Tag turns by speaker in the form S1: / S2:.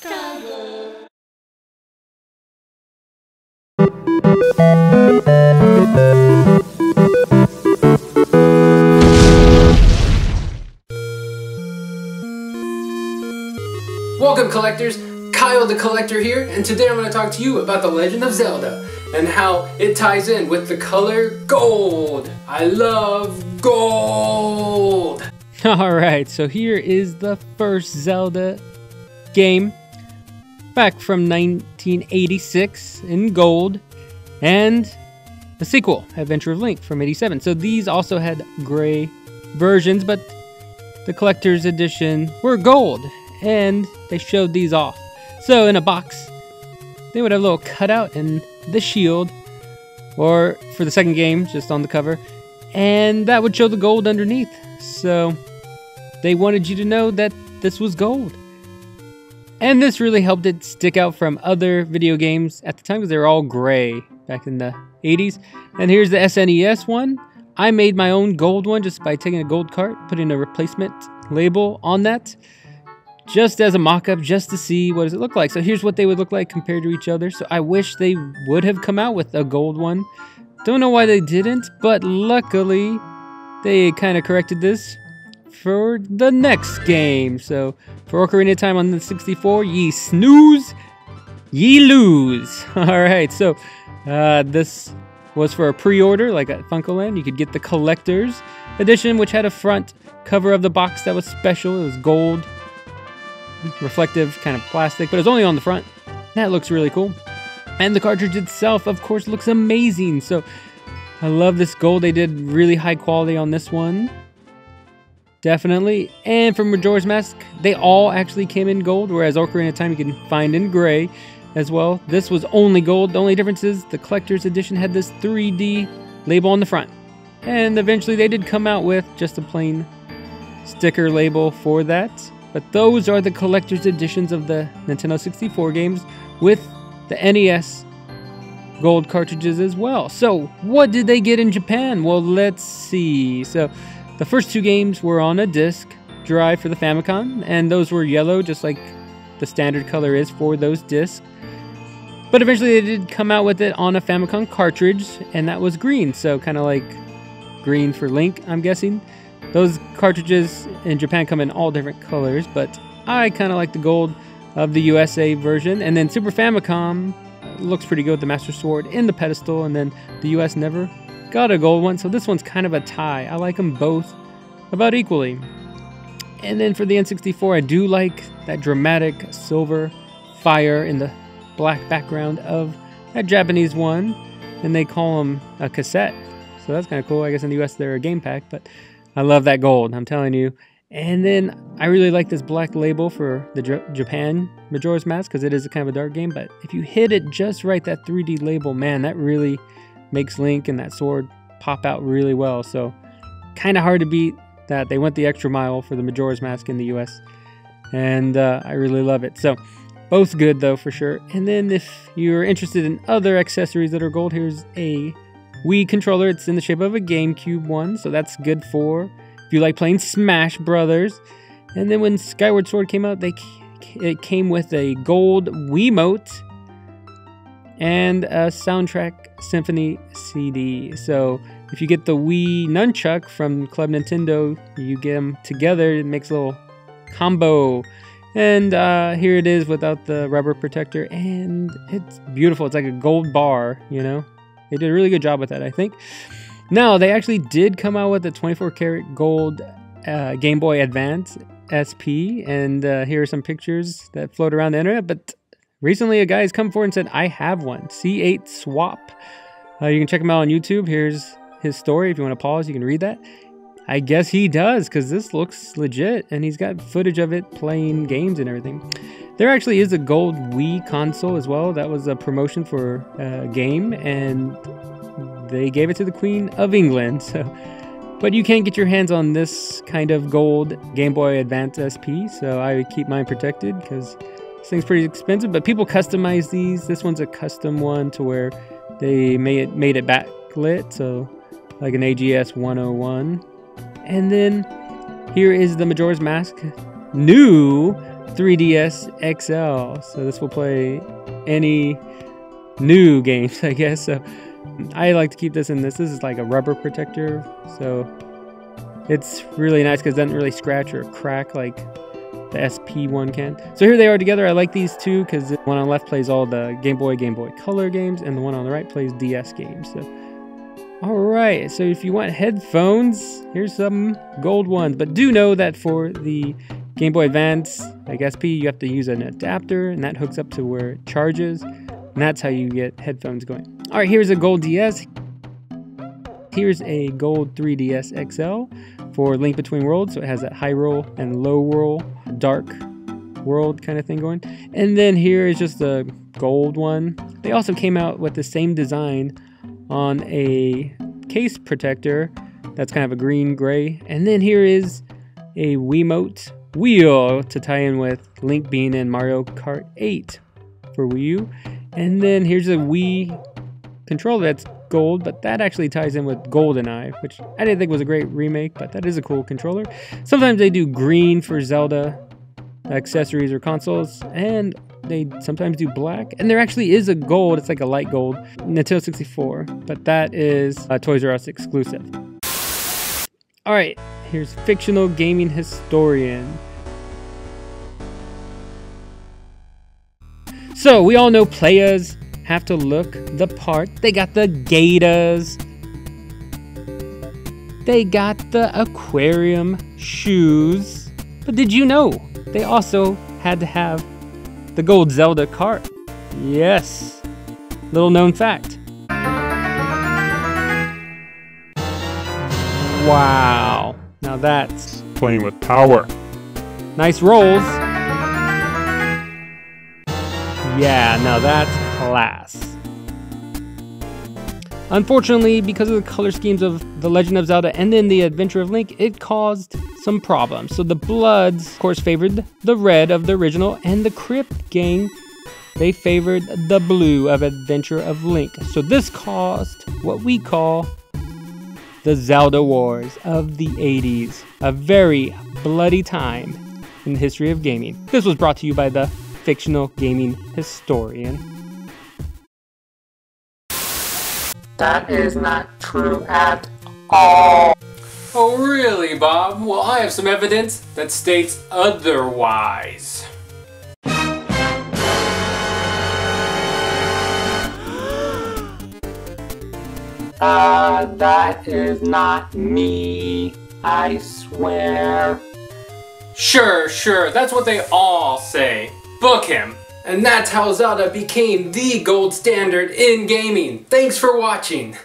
S1: cover.
S2: Welcome collectors, Kyle the Collector here, and today I'm going to talk to you about The Legend of Zelda and how it ties in with the color gold. I love gold!
S3: Alright, so here is the first Zelda game back from 1986 in gold, and the sequel, Adventure of Link from 87. So these also had gray versions, but the collector's edition were gold, and they showed these off. So in a box, they would have a little cutout and the shield, or for the second game, just on the cover, and that would show the gold underneath. So they wanted you to know that this was gold. And this really helped it stick out from other video games at the time because they were all gray back in the 80s. And here's the SNES one. I made my own gold one just by taking a gold cart, putting a replacement label on that, just as a mock-up, just to see what does it look like. So here's what they would look like compared to each other. So I wish they would have come out with a gold one. Don't know why they didn't, but luckily they kind of corrected this for the next game. So for Ocarina of Time on the 64, ye snooze, ye lose. Alright, so this was for a pre-order, like at Funkoland. You could get the collector's edition, which had a front cover of the box that was special. It was gold, reflective kind of plastic, but it was only on the front. That looks really cool. And the cartridge itself, of course, looks amazing. So I love this gold. They did really high quality on this one. Definitely. And for Majora's Mask, they all actually came in gold, whereas Ocarina of Time you can find in gray as well. This was only gold. The only difference is the collector's edition had this 3D label on the front. And eventually they did come out with just a plain sticker label for that. But those are the collector's editions of the Nintendo 64 games with the NES gold cartridges as well. So what did they get in Japan? Well, let's see. So the first two games were on a disc drive for the Famicom, and those were yellow, just like the standard color is for those discs. But eventually they did come out with it on a Famicom cartridge, and that was green, so kind of like green for Link, I'm guessing. Those cartridges in Japan come in all different colors, but I kind of like the gold of the USA version. And then Super Famicom looks pretty good with the Master Sword in the pedestal, and then the US never got a gold one, so this one's kind of a tie. I like them both about equally. And then for the N64, I do like that dramatic silver fire in the black background of that Japanese one, and they call them a cassette. So that's kind of cool. I guess in the US they're a game pack, but I love that gold, I'm telling you. And then I really like this black label for the Japan Majora's Mask because it is a kind of a dark game, but if you hit it just right, that 3D label, man, that really makes Link and that sword pop out really well. So kind of hard to beat that. They went the extra mile for the Majora's Mask in the US, and I really love it. So both good though for sure. And then if you're interested in other accessories that are gold, here's a Wii controller. It's in the shape of a GameCube one, so that's good for if you like playing Smash Brothers. And then when Skyward Sword came out, it came with a gold Wiimote and a soundtrack Symphony CD. So if you get the Wii Nunchuck from Club Nintendo, you get them together, it makes a little combo. And here it is without the rubber protector, and it's beautiful. It's like a gold bar, you know. They did a really good job with that, I think. Now, they actually did come out with a 24-karat gold Game Boy Advance SP, and here are some pictures that float around the internet, but recently a guy has come forward and said, I have one, C8 Swap. You can check him out on YouTube. Here's his story. If you want to pause, you can read that. I guess he does, because this looks legit, and he's got footage of it playing games and everything. There actually is a gold Wii console as well. That was a promotion for a game, and they gave it to the Queen of England. So, but you can get your hands on this kind of gold Game Boy Advance SP, so I keep mine protected because this thing's pretty expensive. But people customize these. This one's a custom one to where they made it backlit, so like an AGS 101. And then here is the Majora's Mask new 3DS XL. So this will play any new games, I guess. So I like to keep this in this. This is like a rubber protector. So it's really nice because it doesn't really scratch or crack like the SP one can. So here they are together. I like these two because the one on the left plays all the Game Boy Color games, and the one on the right plays DS games. So, all right. So if you want headphones, here's some gold ones. But do know that for the Game Boy Advance, like SP, you have to use an adapter, and that hooks up to where it charges, and that's how you get headphones going. All right. Here's a gold DS. Here's a gold 3DS XL for Link Between Worlds. So it has that high roll and low roll, dark world kind of thing going. And then here is just the gold one. They also came out with the same design on a case protector that's kind of a green gray. And then here is a Wiimote wheel to tie in with Link being in Mario Kart 8 for Wii U. And then here's a Wii controller that's gold, but that actually ties in with GoldenEye, which I didn't think was a great remake, but that is a cool controller. Sometimes they do green for Zelda accessories or consoles, and they sometimes do black. And there actually is a gold, it's like a light gold, Nintendo 64, but that is a Toys R Us exclusive. All right, here's fictional gaming historian. So we all know players have to look the part. They got the gaiters. They got the aquarium shoes. But did you know they also had to have the gold Zelda cart? Yes. Little known fact. Wow. Now that's
S1: playing with power.
S3: Nice rolls. Yeah, now that's class. Unfortunately, because of the color schemes of The Legend of Zelda and then The Adventure of Link, it caused some problems. So the Bloods, of course, favored the red of the original, and the Crip gang, they favored the blue of Adventure of Link. So this caused what we call the Zelda Wars of the 80s, a very bloody time in the history of gaming. This was brought to you by the fictional gaming historian.
S4: That is not true at all.
S2: Oh really, Bob? Well, I have some evidence that states otherwise.
S4: That is not me, I swear.
S2: Sure, that's what they all say. Book him. And that's how Zelda became the gold standard in gaming. Thanks for watching.